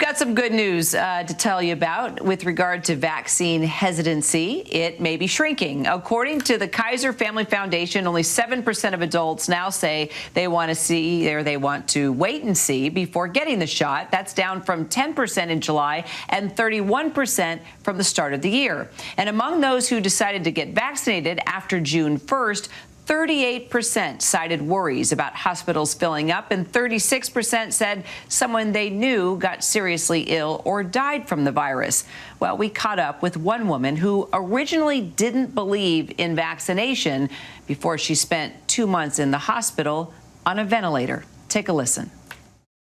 got some good news to tell you about with regard to vaccine hesitancy. It may be shrinking. According to the Kaiser Family Foundation, only 7% of adults now say they want to see or they want to wait and see before getting the shot. That's down from 10% in July and 31% from the start of the year. And among those who decided to get vaccinated after June 1st, 38% cited worries about hospitals filling up, and 36% said someone they knew got seriously ill or died from the virus. Well, we caught up with one woman who originally didn't believe in vaccination before she spent 2 months in the hospital on a ventilator. Take a listen.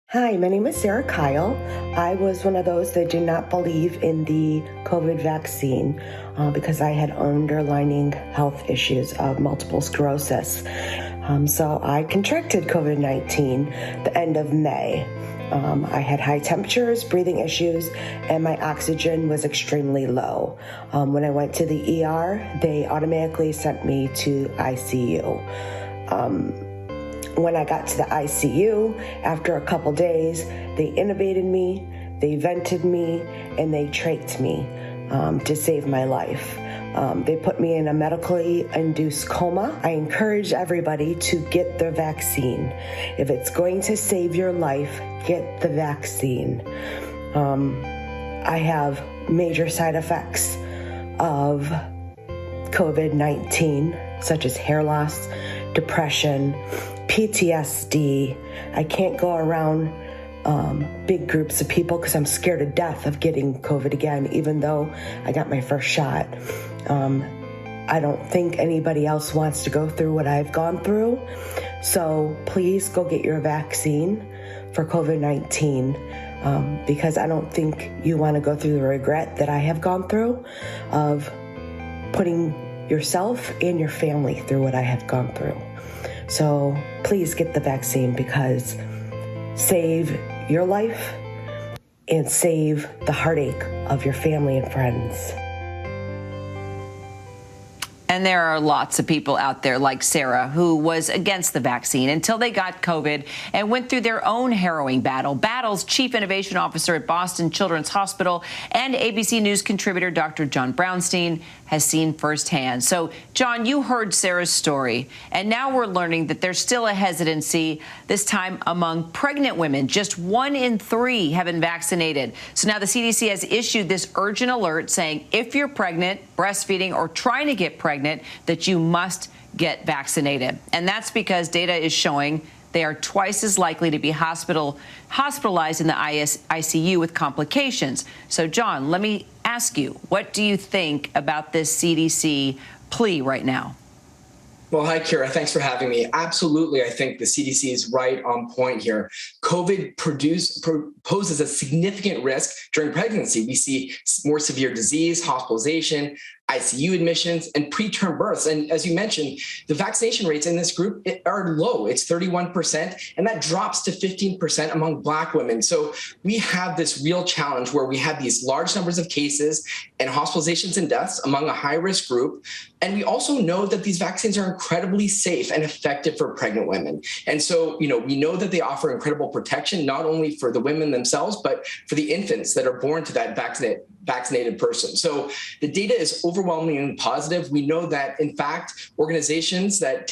Hi, my name is Sarah Kyle. I was one of those that did not believe in the COVID vaccine because I had underlying health issues of multiple sclerosis. So I contracted COVID-19 the end of May. I had high temperatures, breathing issues, and my oxygen was extremely low. When I went to the ER, they automatically sent me to ICU. When I got to the ICU, after a couple days, they intubated me, they vented me, and they trached me to save my life. They put me in a medically induced coma. I encourage everybody to get the vaccine. If it's going to save your life, get the vaccine. I have major side effects of COVID-19, such as hair loss, depression, PTSD. I can't go around big groups of people because I'm scared to death of getting COVID again, even though I got my first shot. I don't think anybody else wants to go through what I've gone through. So please go get your vaccine for COVID-19 because I don't think you want to go through the regret that I have gone through of putting yourself and your family through what I have gone through. So please get the vaccine because save your life and save the heartache of your family and friends. And there are lots of people out there like Sarah who was against the vaccine until they got COVID and went through their own harrowing battles Chief Innovation Officer at Boston Children's Hospital and ABC News contributor Dr. John Brownstein has seen firsthand. So, John, you heard Sarah's story, and now we're learning that there's still a hesitancy, this time among pregnant women. Just 1 in 3 have been vaccinated. So now the CDC has issued this urgent alert saying if you're pregnant, breastfeeding, or trying to get pregnant, that you must get vaccinated. And that's because data is showing they are twice as likely to be hospitalized in the ICU with complications. So, John, let me ask you, what do you think about this CDC plea right now? Well, hi, Kira. Thanks for having me. Absolutely. I think the CDC is right on point here. COVID poses a significant risk during pregnancy. We see more severe disease, hospitalization, ICU admissions, and preterm births. And as you mentioned, the vaccination rates in this group are low. It's 31%, and that drops to 15% among Black women. So we have this real challenge where we have these large numbers of cases and hospitalizations and deaths among a high-risk group. And we also know that these vaccines are incredibly safe and effective for pregnant women. And so, we know that they offer incredible protection, not only for the women themselves, but for the infants that are born to that vaccinated person. So the data is overwhelmingly positive. We know that, in fact, organizations that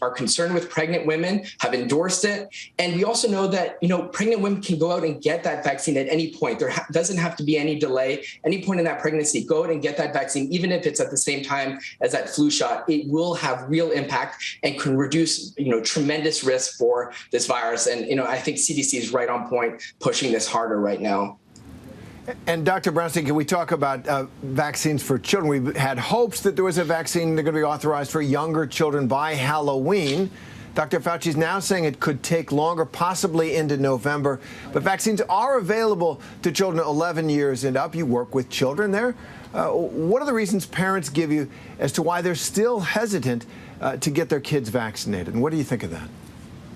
are concerned with pregnant women have endorsed it. And we also know that, pregnant women can go out and get that vaccine at any point. There doesn't have to be any delay. Any point in that pregnancy, go out and get that vaccine, even if it's at the same time as that flu shot. It will have real impact and can reduce, tremendous risk for this virus. And, I think CDC is right on point, pushing this harder right now. And Dr. Brownstein, can we talk about vaccines for children? We've had hopes that there was a vaccine that going to be authorized for younger children by Halloween. Dr. Fauci is now saying it could take longer, possibly into November. But vaccines are available to children 11 years and up. You work with children there. What are the reasons parents give you as to why they're still hesitant to get their kids vaccinated? And what do you think of that?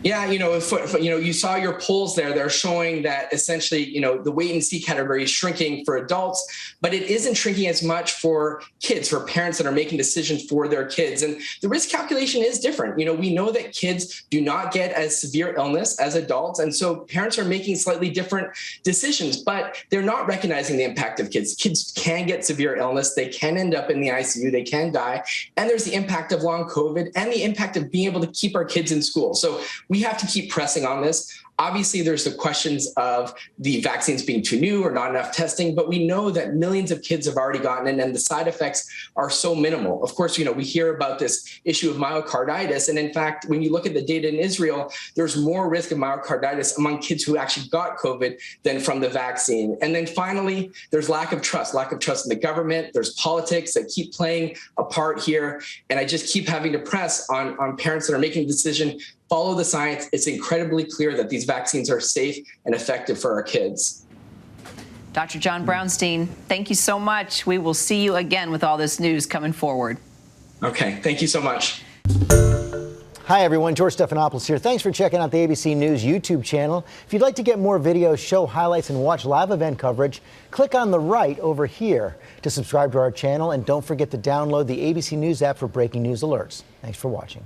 Yeah, you saw your polls there. They're showing that essentially, the wait and see category is shrinking for adults, but it isn't shrinking as much for kids, for parents that are making decisions for their kids. And the risk calculation is different. We know that kids do not get as severe illness as adults. And so parents are making slightly different decisions, but they're not recognizing the impact of kids. Kids can get severe illness. They can end up in the ICU. They can die. And there's the impact of long COVID and the impact of being able to keep our kids in school. So we have to keep pressing on this. Obviously, there's the questions of the vaccines being too new or not enough testing, but we know that millions of kids have already gotten it and the side effects are so minimal. Of course, we hear about this issue of myocarditis. And in fact, when you look at the data in Israel, there's more risk of myocarditis among kids who actually got COVID than from the vaccine. And then finally, there's lack of trust in the government. There's politics that keep playing a part here. And I just keep having to press on parents that are making the decision. Follow the science. It's incredibly clear that these vaccines are safe and effective for our kids. Dr. John Brownstein, thank you so much. We will see you again with all this news coming forward. Okay, thank you so much. Hi, everyone. George Stephanopoulos here. Thanks for checking out the ABC News YouTube channel. If you'd like to get more videos, show highlights, and watch live event coverage, click on the right over here to subscribe to our channel. And don't forget to download the ABC News app for breaking news alerts. Thanks for watching.